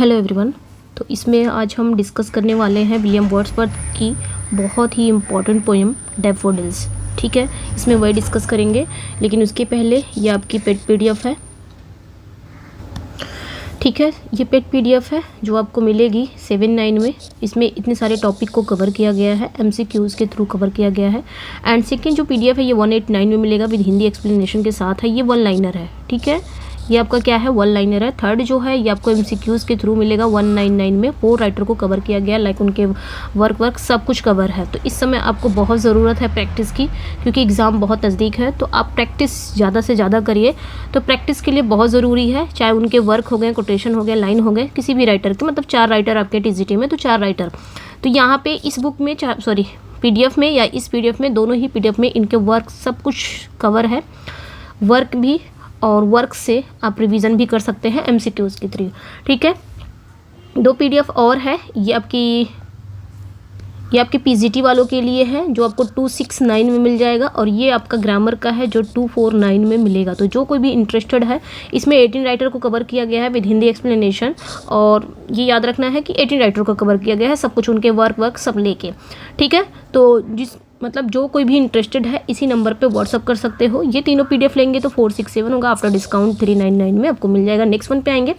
Hello everyone. तो इसमें आज हम डिस्कस करने वाले हैं विलियम वर्ड्सवर्थ की बहुत ही इम्पॉर्टेंट पोएम डैफोडिल्स। ठीक है, इसमें वही डिस्कस करेंगे, लेकिन उसके पहले ये आपकी पेड पीडीएफ है। ठीक है, ये पेड पीडीएफ है जो आपको मिलेगी 7/9 में। इसमें इतने सारे टॉपिक को कवर किया गया है, एमसीक्यूज़ के थ्रू कवर किया गया है। एंड सेकेंड जो पीडीएफ है ये 189 में मिलेगा विद हिंदी एक्सप्लेनेशन के साथ है। ये 1 लाइनर है। ठीक है, ये आपका क्या है, 1 लाइनर है। थर्ड जो है ये आपको एमसीक्यूज़ के थ्रू मिलेगा 199 में। 4 राइटर को कवर किया गया, लाइक उनके वर्क सब कुछ कवर है। तो इस समय आपको बहुत ज़रूरत है प्रैक्टिस की, क्योंकि एग्ज़ाम बहुत नज़दीक है। तो आप प्रैक्टिस ज़्यादा से ज़्यादा करिए। तो प्रैक्टिस के लिए बहुत ज़रूरी है, चाहे उनके वर्क हो गए, कोटेशन हो गए, लाइन हो गए, किसी भी राइटर के, मतलब 4 राइटर आपके टीजीटी में, तो 4 राइटर। तो यहाँ पे इस बुक में पीडीएफ में या इस पीडीएफ में, दोनों ही पीडीएफ में इनके वर्क सब कुछ कवर है। वर्क भी और वर्क से आप रिवीजन भी कर सकते हैं एमसीक्यूज़ के थ्रू। ठीक है, 2 पीडीएफ और है। ये आपके पीजीटी वालों के लिए है, जो आपको 269 में मिल जाएगा, और ये आपका ग्रामर का है जो 249 में मिलेगा। तो जो कोई भी इंटरेस्टेड है, इसमें 18 राइटर को कवर किया गया है विद हिंदी एक्सप्लेनेशन। और ये याद रखना है कि 18 राइटर को कवर किया गया है, सब कुछ उनके वर्क सब लेके। ठीक है, तो जो कोई भी इंटरेस्टेड है इसी नंबर पे व्हाट्सअप कर सकते हो। ये तीनों पीडीएफ लेंगे तो 467 होगा, आफ्टर डिस्काउंट 399 में आपको मिल जाएगा। नेक्स्ट वन पे आएंगे।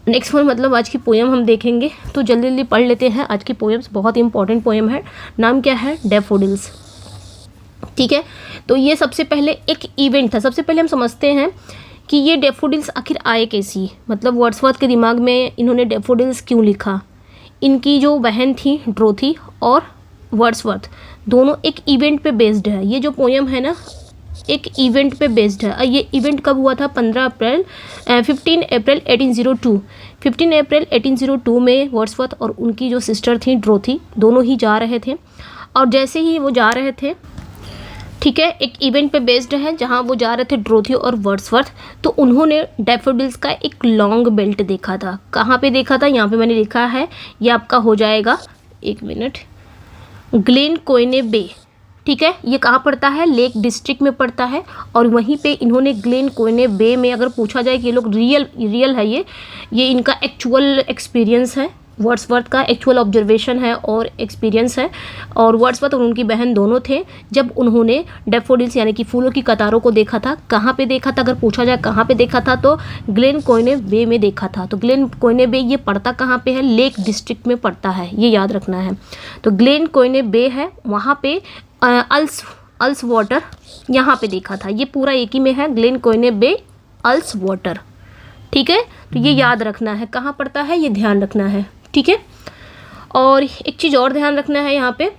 नेक्स्ट वन मतलब आज की पोएम हम देखेंगे, तो जल्दी जल्दी पढ़ लेते हैं। आज की पोएम्स बहुत इंपॉर्टेंट पोएम है। नाम क्या है, डैफोडिल्स। ठीक है, तो ये सबसे पहले एक इवेंट था। सबसे पहले हम समझते हैं कि ये डैफोडिल्स आखिर आए कैसी, मतलब वर्ड्सवर्थ के दिमाग में इन्होंने डैफोडिल्स क्यों लिखा। इनकी जो बहन थी ड्रोथी और वर्ड्सवर्थ दोनों एक इवेंट पे बेस्ड है। ये जो पोएम है ना, एक इवेंट पे बेस्ड है। ये इवेंट कब हुआ था, 15 अप्रैल 15 अप्रैल 1802। 15 अप्रैल 1802 में वर्ड्सवर्थ और उनकी जो सिस्टर थी ड्रोथी, दोनों ही जा रहे थे। और जैसे ही वो जा रहे थे, ठीक है, एक इवेंट पे बेस्ड है जहाँ वो जा रहे थे ड्रोथी और वर्ड्सवर्थ, तो उन्होंने डैफोडिल्स का एक लॉन्ग बेल्ट देखा था। कहाँ पे देखा था, यहाँ पे मैंने लिखा है, ये आपका हो जाएगा, एक मिनट, ग्लेन कोयने बे। ठीक है, ये कहाँ पड़ता है, लेक डिस्ट्रिक्ट में पड़ता है। और वहीं पे इन्होंने ग्लेन कोयने बे में, अगर पूछा जाए कि ये लोग रियल है, ये इनका एक्चुअल एक्सपीरियंस है, वर्ड्सवर्थ का एक्चुअल ऑब्जर्वेशन है और एक्सपीरियंस है। और वर्ड्सवर्थ और उनकी बहन दोनों थे जब उन्होंने डैफोडिल्स यानी कि फूलों की कतारों को देखा था। कहाँ पे देखा था, अगर पूछा जाए कहाँ पे देखा था, तो ग्लेन कोयने बे में देखा था। तो ग्लेन कोयने बे ये पड़ता कहाँ पे है, लेक डिस्ट्रिक्ट में पड़ता है, ये याद रखना है। तो ग्लेन कोयने बे है, वहाँ पे अल्स वाटर यहाँ पे देखा था। ये पूरा एक ही में है, ग्लेन कोयने बे अल्स वाटर। ठीक है, तो ये याद रखना है, कहाँ पड़ता है ये ध्यान रखना है। ठीक है, और एक चीज़ और ध्यान रखना है यहाँ पे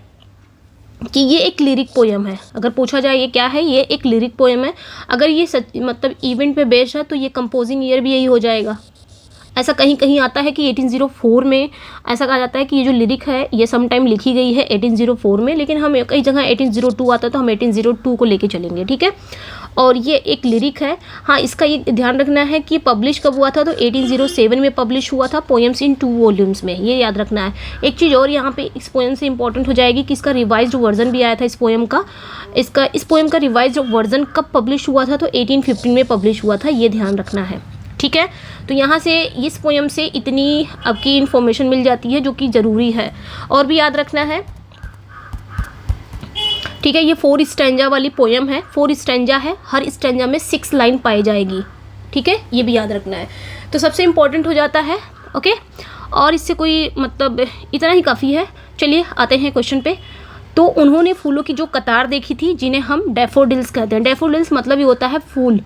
कि ये एक लिरिक पोएम है। अगर पूछा जाए ये क्या है, ये एक लिरिक पोएम है। अगर ये मतलब इवेंट पे बेस्ड है तो ये कंपोजिंग ईयर भी यही हो जाएगा। ऐसा कहीं कहीं आता है कि 1804 में ऐसा कहा जाता है कि ये जो लिरिक है ये सम टाइम लिखी गई है 1804 में, लेकिन हम कई जगह 1802 आता है तो हम 1802 को लेके चलेंगे। ठीक है, और ये एक लिरिक है। हाँ, इसका ये ध्यान रखना है कि पब्लिश कब हुआ था, तो 1807 में पब्लिश हुआ था, पोएम्स इन 2 वॉल्यूम्स में, ये याद रखना है। एक चीज़ और यहाँ पे इस पोएम से इंपॉर्टेंट हो जाएगी कि इसका रिवाइज्ड वर्जन भी आया था इस पोएम का। इस पोएम का रिवाइज्ड वर्जन कब पब्लिश हुआ था, तो 1815 में पब्लिश हुआ था, ये ध्यान रखना है। ठीक है, तो यहाँ से इस पोएम से इतनी आपकी इन्फॉर्मेशन मिल जाती है जो कि ज़रूरी है। और भी याद रखना है। ठीक है, ये 4 स्टैंजा वाली पोएम है, 4 स्टैंजा है, हर स्टैंजा में 6 लाइन पाई जाएगी। ठीक है, ये भी याद रखना है। तो सबसे इम्पोर्टेंट हो जाता है। ओके, और इससे कोई मतलब इतना ही काफ़ी है। चलिए आते हैं क्वेश्चन पे। तो उन्होंने फूलों की जो कतार देखी थी, जिन्हें हम डैफोडिल्स कहते हैं। डैफोडिल्स मतलब ये होता है फूल।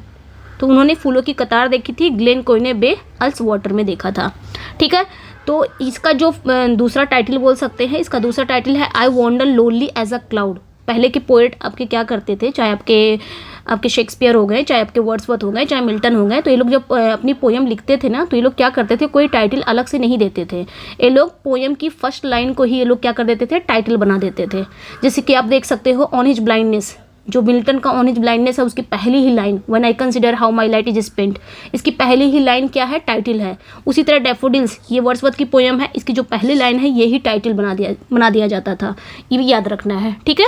तो उन्होंने फूलों की कतार देखी थी, ग्लेन कोयने बे अल्स वाटर में देखा था। ठीक है, तो इसका जो दूसरा टाइटल बोल सकते हैं, इसका दूसरा टाइटल है I wander lonely as a cloud. पहले के पोएट आपके क्या करते थे, चाहे आपके शेक्सपियर हो गए, चाहे आपके वर्ड्सवर्थ हो गए, चाहे मिल्टन हो गए, तो ये लोग जब अपनी पोएम लिखते थे ना, तो ये लोग क्या करते थे, कोई टाइटल अलग से नहीं देते थे। ये लोग पोएम की फर्स्ट लाइन को ही ये लोग क्या कर देते थे, टाइटल बना देते थे। जैसे कि आप देख सकते हो ऑन हिज ब्लाइंडनेस, जो मिल्टन का ऑन हिज ब्लाइंडनेस है, उसकी पहली ही line when I consider how my light is spent, इसकी पहली ही लाइन क्या है, टाइटल है। उसी तरह डैफोडिल्स, ये वर्ड्सवर्थ की पोएम है, इसकी जो पहली लाइन है यही टाइटल बना दिया जाता था। ये भी याद रखना है। ठीक है,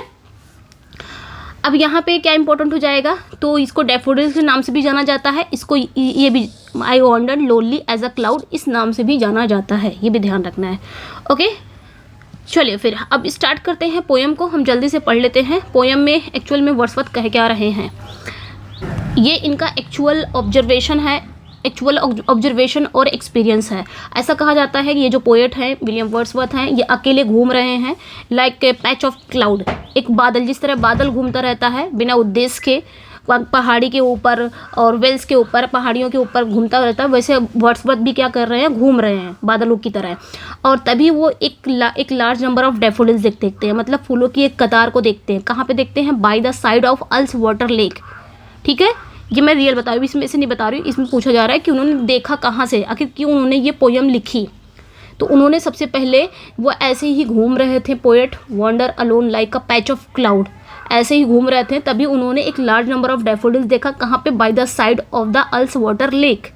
अब यहाँ पे क्या इंपॉर्टेंट हो जाएगा, तो इसको डैफोडिल्स के नाम से भी जाना जाता है, इसको ये भी I wander lonely as a cloud इस नाम से भी जाना जाता है, ये भी ध्यान रखना है। ओके, चलिए फिर अब स्टार्ट करते हैं पोएम को, हम जल्दी से पढ़ लेते हैं। पोएम में एक्चुअल में वर्ड्सवर्थ कह क्या रहे हैं, ये इनका एक्चुअल ऑब्जर्वेशन और एक्सपीरियंस है। ऐसा कहा जाता है कि ये जो पोएट हैं विलियम वर्ड्सवर्थ हैं, ये अकेले घूम रहे हैं like a patch of cloud, एक बादल, जिस तरह बादल घूमता रहता है बिना उद्देश्य के पहाड़ी के ऊपर और वेल्स के ऊपर, पहाड़ियों के ऊपर घूमता रहता है, वैसे वर्ड्सवर्थ भी क्या कर रहे हैं, घूम रहे हैं बादलों की तरह। और तभी वो एक लार्ज नंबर ऑफ डैफोडिल्स देखते हैं, मतलब फूलों की एक कतार को देखते हैं। कहाँ पे देखते हैं, by the side of Ullswater lake. ठीक है, ये मैं रियल बता रही हूँ, इसमें से नहीं बता रही हूँ। इसमें पूछा जा रहा है कि उन्होंने देखा कहाँ से, आखिर क्यों उन्होंने ये पोएम लिखी। तो उन्होंने सबसे पहले वो ऐसे ही घूम रहे थे, poet wander alone like a patch of cloud, ऐसे ही घूम रहे थे, तभी उन्होंने एक लार्ज नंबर ऑफ डैफोडिल्स देखा। कहाँ पे, by the side of the Ullswater lake.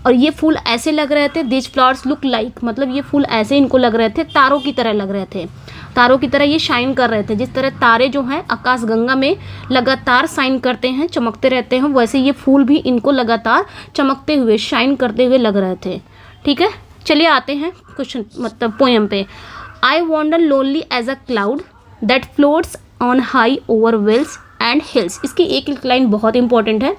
और ये फूल ऐसे लग रहे थे, दिस फ्लावर्स लुक लाइक, मतलब ये फूल ऐसे इनको लग रहे थे, तारों की तरह लग रहे थे, तारों की तरह ये शाइन कर रहे थे। जिस तरह तारे जो हैं आकाश गंगा में लगातार शाइन करते हैं, चमकते रहते हैं, वैसे ये फूल भी इनको लगातार चमकते हुए, शाइन करते हुए लग रहे थे। ठीक है, चलिए आते हैं क्वेश्चन मतलब पोएम पे। I wander lonely as a cloud that floats on high over vales and hills. इसकी एक लाइन बहुत इंपॉर्टेंट है।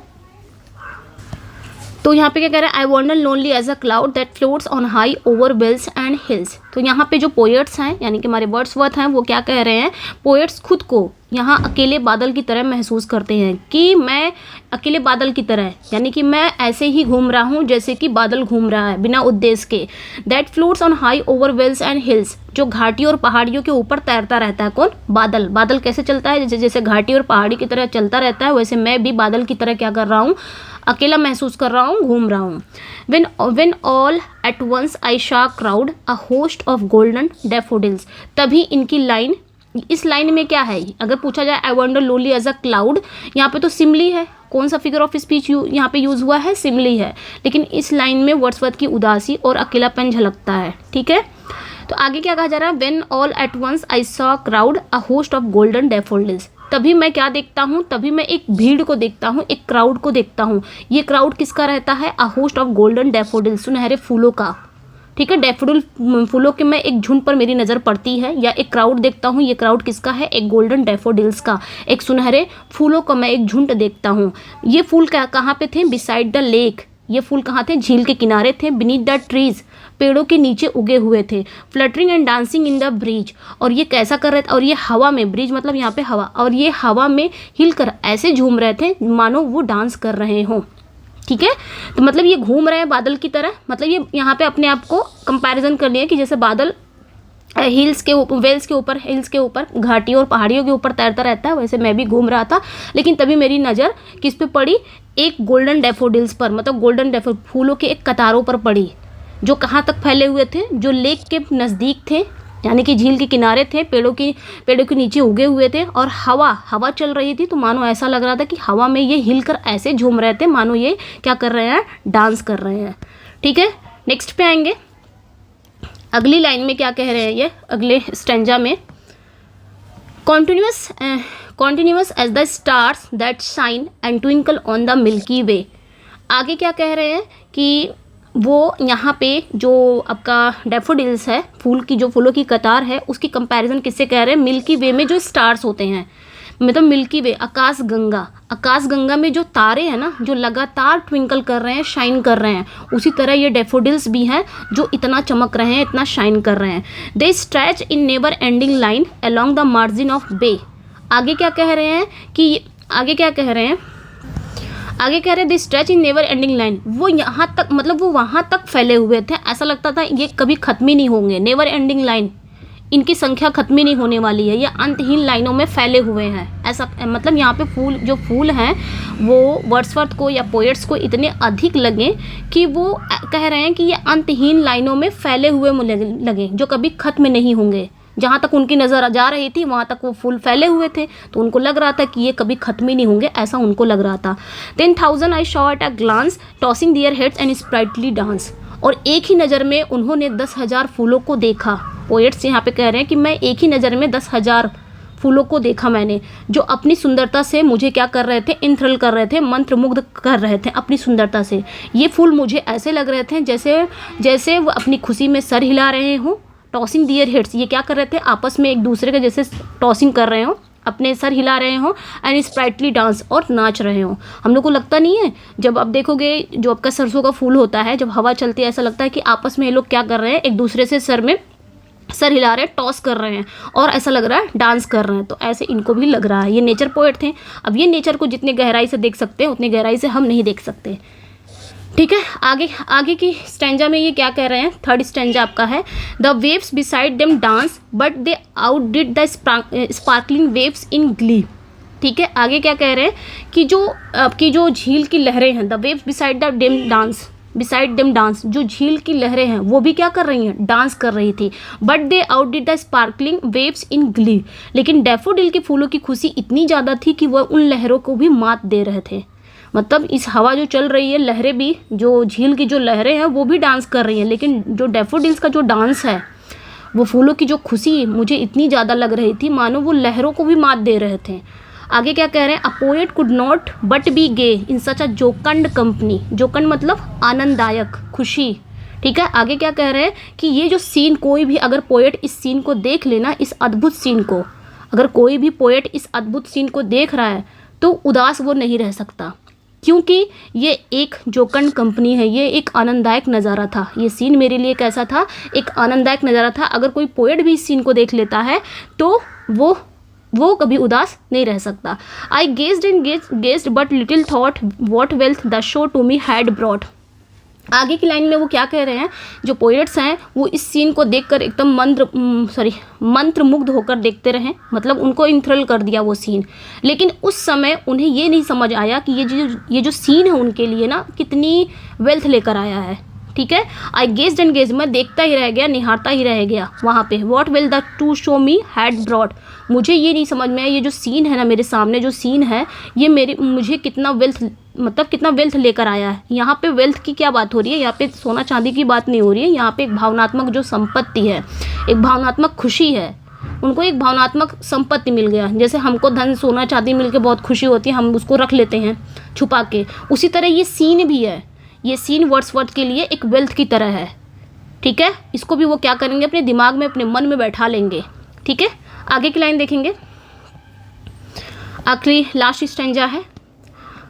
तो यहाँ पे क्या कह रहा है, I wander lonely as a cloud that floats on high over vales and hills. तो यहाँ पे जो पोएट्स हैं यानी कि हमारे वर्ड्सवर्थ हैं, वो क्या कह रहे हैं, पोएट्स खुद को यहाँ अकेले बादल की तरह महसूस करते हैं कि मैं अकेले बादल की तरह, यानी कि मैं ऐसे ही घूम रहा हूँ जैसे कि बादल घूम रहा है बिना उद्देश्य के। That floats on high over vales and hills, जो घाटी और पहाड़ियों के ऊपर तैरता रहता है। कौन, बादल। बादल कैसे चलता है, जैसे घाटी और पहाड़ी की तरह चलता रहता है, वैसे मैं भी बादल की तरह क्या कर रहा हूँ, अकेला महसूस कर रहा हूँ, घूम रहा हूँ। When all at once I saw crowd a host of golden daffodils। तभी इनकी लाइन, इस लाइन में क्या है, अगर पूछा जाए I wander lonely as a cloud, यहाँ पे तो सिमली है। कौन सा फिगर ऑफ स्पीच यहाँ पे यूज़ हुआ है, सिमली है। लेकिन इस लाइन में वर्ड्सवर्थ की उदासी और अकेलापन झलकता है। ठीक है, तो आगे क्या कहा जा रहा है, When all at once I saw crowd a host of golden daffodils। तभी मैं क्या देखता हूँ, तभी मैं एक भीड़ को देखता हूँ, एक क्राउड को देखता हूँ। ये क्राउड किसका रहता है, a host of golden daffodils, सुनहरे फूलों का। ठीक है, डैफोडिल फूलों के मैं एक झुंड पर मेरी नज़र पड़ती है, या एक क्राउड देखता हूँ। ये क्राउड किसका है, एक गोल्डन डैफोडिल्स का, एक सुनहरे फूलों का मैं एक झुंड देखता हूँ। ये फूल कहाँ पे थे, बिसाइड द लेक। ये फूल कहाँ थे, झील के किनारे थे। बीनीथ द ट्रीज, पेड़ों के नीचे उगे हुए थे। Fluttering and dancing in the bridge, और ये कैसा कर रहे थे, और ये हवा में, ब्रिज मतलब यहाँ पे हवा, और ये हवा में हिलकर ऐसे झूम रहे थे मानो वो डांस कर रहे हों। ठीक है, तो मतलब ये घूम रहे हैं बादल की तरह, मतलब ये यहाँ पे अपने आप को कंपैरिजन कर लिया कि जैसे बादल हिल्स के ऊपर, वेल्स के ऊपर, हिल्स के ऊपर, घाटियों और पहाड़ियों के ऊपर तैरता रहता है, वैसे मैं भी घूम रहा था। लेकिन तभी मेरी नज़र किस पे पड़ी, एक गोल्डन डैफोडिल्स पर, मतलब गोल्डन फूलों के एक कतारों पर पड़ी, जो कहाँ तक फैले हुए थे, जो लेक के नज़दीक थे, यानी कि झील के किनारे थे, पेड़ों के नीचे उगे हुए थे। और हवा चल रही थी, तो मानो ऐसा लग रहा था कि हवा में ये हिलकर ऐसे झूम रहे थे मानो ये क्या कर रहे हैं, डांस कर रहे हैं। ठीक है, नेक्स्ट पे आएंगे। अगली लाइन में क्या कह रहे हैं ये, अगले स्टेंजा में, continuous as the stars that shine and twinkle on the milky way. आगे क्या कह रहे हैं कि वो यहाँ पे जो आपका डैफोडिल्स है, फूलों की कतार है, उसकी कंपैरिजन किससे कह रहे हैं, मिल्की वे में जो स्टार्स होते हैं, मतलब मिल्की वे, आकाश गंगा में जो तारे हैं ना, जो लगातार ट्विंकल कर रहे हैं, शाइन कर रहे हैं, उसी तरह ये डैफोडिल्स भी हैं जो इतना चमक रहे हैं, इतना शाइन कर रहे हैं। They stretch in never ending line along the margin of bay. आगे क्या कह रहे हैं they stretch in never ending line, वो यहाँ तक, मतलब वो वहाँ तक फैले हुए थे, ऐसा लगता था ये कभी ख़त्म ही नहीं होंगे। नेवर एंडिंग लाइन, इनकी संख्या खत्म ही नहीं होने वाली है, ये अंतहीन लाइनों में फैले हुए हैं। ऐसा मतलब यहाँ पे फूल हैं वो वर्ड्सवर्थ को या पोएट्स को इतने अधिक लगे कि वो कह रहे हैं कि ये अंतहीन लाइनों में फैले हुए लगे, जो कभी ख़त्म नहीं होंगे। जहाँ तक उनकी नज़र जा रही थी वहाँ तक वो फूल फैले हुए थे, तो उनको लग रहा था कि ये कभी ख़त्म ही नहीं होंगे, ऐसा उनको लग रहा था। 10,000 I saw at a glance tossing their heads and sprightly dance। और एक ही नज़र में उन्होंने 10,000 फूलों को देखा। पोएट्स यहाँ पे कह रहे हैं कि मैं एक ही नज़र में 10,000 फूलों को देखा मैंने, जो अपनी सुंदरता से मुझे क्या कर रहे थे, इंथ्रिल कर रहे थे, मंत्रमुग्ध कर रहे थे अपनी सुंदरता से। ये फूल मुझे ऐसे लग रहे थे जैसे वो अपनी खुशी में सर हिला रहे हों, टॉसिंग दियर हेड्स। ये क्या कर रहे थे, आपस में एक दूसरे के जैसे टॉसिंग कर रहे हों, अपने सर हिला रहे हों, एंड स्प्राइटली डांस, और नाच रहे हों। हम लोग को लगता नहीं है, जब आप देखोगे जो आपका सरसों का फूल होता है, जब हवा चलती है ऐसा लगता है कि आपस में ये लोग क्या कर रहे हैं, एक दूसरे से सर हिला रहे हैं, टॉस कर रहे हैं, और ऐसा लग रहा है डांस कर रहे हैं। तो ऐसे इनको भी लग रहा है। ये नेचर पोएट थे। अब ये नेचर को जितने गहराई से देख सकते हैं उतनी गहराई से हम नहीं देख सकते। ठीक है, आगे की स्टैंजा में ये क्या कह रहे हैं, थर्ड स्टैंजा आपका है, the waves beside them dance but they outdid the sparkling waves in glee. ठीक है, आगे क्या कह रहे हैं कि जो आपकी जो झील की लहरें हैं, the waves beside them dance, जो झील की लहरें हैं वो भी क्या कर रही हैं, डांस कर रही थी। But they outdid the sparkling waves in glee, लेकिन डैफोडिल के फूलों की खुशी इतनी ज़्यादा थी कि वह उन लहरों को भी मात दे रहे थे। मतलब इस हवा जो चल रही है, लहरें भी, जो झील की जो लहरें हैं वो भी डांस कर रही हैं, लेकिन जो डैफोडिल्स का जो डांस है, वो फूलों की जो खुशी मुझे इतनी ज़्यादा लग रही थी मानो वो लहरों को भी मात दे रहे थे। आगे क्या कह रहे हैं, a poet could not but be gay in such a jocund company. Jocund मतलब आनंददायक, खुशी। ठीक है, आगे क्या कह रहे हैं कि ये जो सीन, कोई भी अगर पोएट इस सीन को देख लेना, इस अद्भुत सीन को, अगर कोई भी पोएट इस अद्भुत सीन को देख रहा है तो उदास वो नहीं रह सकता, क्योंकि ये एक जोकंड कंपनी है, ये एक आनंददायक नज़ारा था। ये सीन मेरे लिए कैसा था, एक आनंददायक नज़ारा था। अगर कोई पोएट भी इस सीन को देख लेता है तो वो कभी उदास नहीं रह सकता। I gazed and gazed but little thought what wealth the show to me had brought. आगे की लाइन में वो क्या कह रहे हैं, जो पोएट्स हैं वो इस सीन को देखकर एकदम मंत्रमुग्ध होकर देखते रहे, मतलब उनको इंथ्रिल कर दिया वो सीन। लेकिन उस समय उन्हें ये नहीं समझ आया कि ये जो सीन है उनके लिए ना कितनी वेल्थ लेकर आया है। ठीक है, आई गेज्ड एंड गेज्ड, मैं देखता ही रह गया, निहारता ही रह गया वहाँ पे। What will the two show me had brought, मुझे ये नहीं समझ में आया, ये जो सीन है ना, मेरे सामने जो सीन है, ये मुझे कितना वेल्थ लेकर आया है। यहाँ पे वेल्थ की क्या बात हो रही है, यहाँ पे सोना चांदी की बात नहीं हो रही है, यहाँ पे एक भावनात्मक जो संपत्ति है, एक भावनात्मक खुशी है। उनको एक भावनात्मक संपत्ति मिल गया। जैसे हमको धन सोना चांदी मिल के बहुत खुशी होती है, हम उसको रख लेते हैं छुपा के, उसी तरह ये सीन भी है। ये सीन वर्ड्सवर्थ के लिए एक वेल्थ की तरह है। ठीक है, इसको भी वो क्या करेंगे, अपने दिमाग में, अपने मन में बैठा लेंगे। ठीक है, आगे की लाइन देखेंगे, आखिरी लास्ट स्टैंजा है,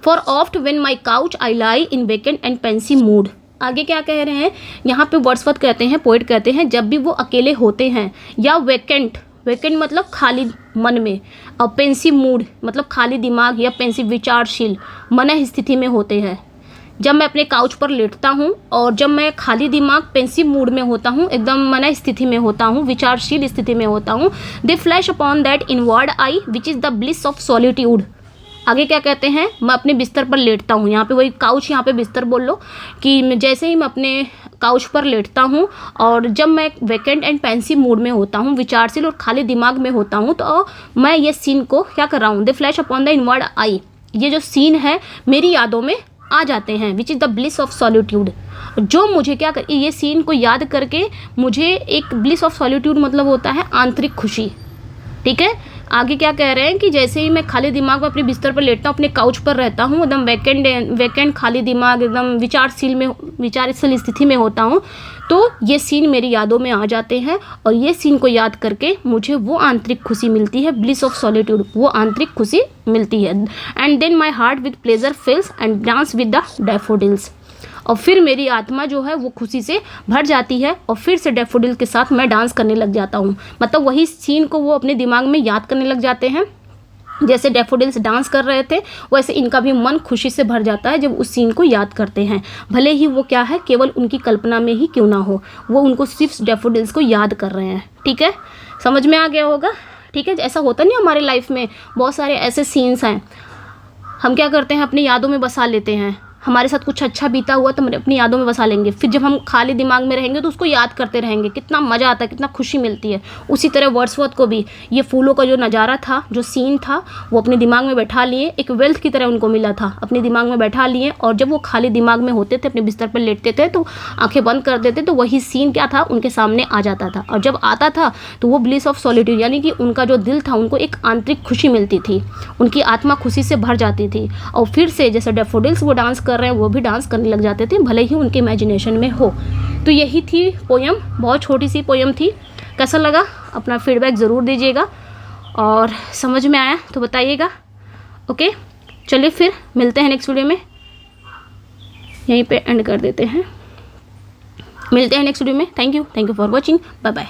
for oft when my couch I lie in vacant and pensive mood. आगे क्या कह रहे हैं, यहाँ पे वर्ड्सवर्थ कहते हैं, पोएट कहते हैं, जब भी वो अकेले होते हैं या वेकेंट मतलब खाली मन में, और पेंसिव मूड मतलब खाली दिमाग या पेंसिव विचारशील मन स्थिति में होते हैं। जब मैं अपने काउच पर लेटता हूँ और जब मैं खाली दिमाग पेंसिव मूड में होता हूँ, एकदम मन स्थिति में होता हूँ, विचारशील स्थिति में होता हूँ, दे flash upon that inward I which is the bliss of solitude. आगे क्या कहते हैं, मैं अपने बिस्तर पर लेटता हूँ, यहाँ पे वही काउच, यहाँ पे बिस्तर बोल लो, कि जैसे ही मैं अपने काउच पर लेटता हूँ और जब मैं वेकेंट एंड पेंसिव मूड में होता हूँ, विचारशील और खाली दिमाग में होता हूँ, तो मैं ये सीन को क्या कर रहा हूँ, दे फ्लैश अपॉन द इनवर्ड आई, ये जो सीन है मेरी यादों में आ जाते हैं, which is the bliss of solitude. जो मुझे क्या कर, ये सीन को याद करके मुझे एक ब्लिस ऑफ सॉलिट्यूड मतलब होता है आंतरिक खुशी। ठीक है, आगे क्या कह रहे हैं कि जैसे ही मैं खाली दिमाग में अपने बिस्तर पर लेटता हूँ, अपने काउच पर रहता हूँ, एकदम वेकेंट खाली दिमाग, एकदम विचारशील स्थिति में होता हूँ, तो ये सीन मेरी यादों में आ जाते हैं और ये सीन को याद करके मुझे वो आंतरिक खुशी मिलती है, ब्लिस ऑफ सॉलिट्यूड, वो आंतरिक खुशी मिलती है। And then my heart with pleasure fills and dance with the daffodils, और फिर मेरी आत्मा जो है वो खुशी से भर जाती है और फिर से डैफोडिल के साथ मैं डांस करने लग जाता हूँ। मतलब वही सीन को वो अपने दिमाग में याद करने लग जाते हैं, जैसे डैफोडिल्स डांस कर रहे थे वैसे इनका भी मन खुशी से भर जाता है जब उस सीन को याद करते हैं, भले ही वो क्या है, केवल उनकी कल्पना में ही क्यों ना हो, वो उनको सिर्फ डैफोडिल्स को याद कर रहे हैं। ठीक है, समझ में आ गया होगा। ठीक है, ऐसा होता नहीं हमारे लाइफ में बहुत सारे ऐसे सीन्स हैं, हम क्या करते हैं अपनी यादों में बसा लेते हैं, हमारे साथ कुछ अच्छा बीता हुआ तो हम अपनी यादों में बसा लेंगे, फिर जब हम खाली दिमाग में रहेंगे तो उसको याद करते रहेंगे, कितना मज़ा आता है, कितना खुशी मिलती है। उसी तरह वर्ड्सवर्थ को भी ये फूलों का जो नज़ारा था, जो सीन था, वो अपने दिमाग में बैठा लिए, एक वेल्थ की तरह उनको मिला था, अपने दिमाग में बैठा लिए, और जब वो खाली दिमाग में होते थे, अपने बिस्तर पर लेटते थे तो आंखें बंद कर देते तो वही सीन क्या था, उनके सामने आ जाता था। और जब आता था तो वो ब्लिस ऑफ सॉलिट्यूड, यानी कि उनका जो दिल था, उनको एक आंतरिक खुशी मिलती थी, उनकी आत्मा खुशी से भर जाती थी, और फिर से जैसे डैफोडिल्स वो डांस कर रहे हैं वो भी डांस करने लग जाते थे, भले ही उनके इमेजिनेशन में हो। तो यही थी पोयम, बहुत छोटी सी पोयम थी। कैसा लगा अपना फीडबैक ज़रूर दीजिएगा, और समझ में आया तो बताइएगा। ओके, चलिए फिर मिलते हैं नेक्स्ट वीडियो में, यहीं पे एंड कर देते हैं, मिलते हैं नेक्स्ट वीडियो में। Thank you for watching, bye bye.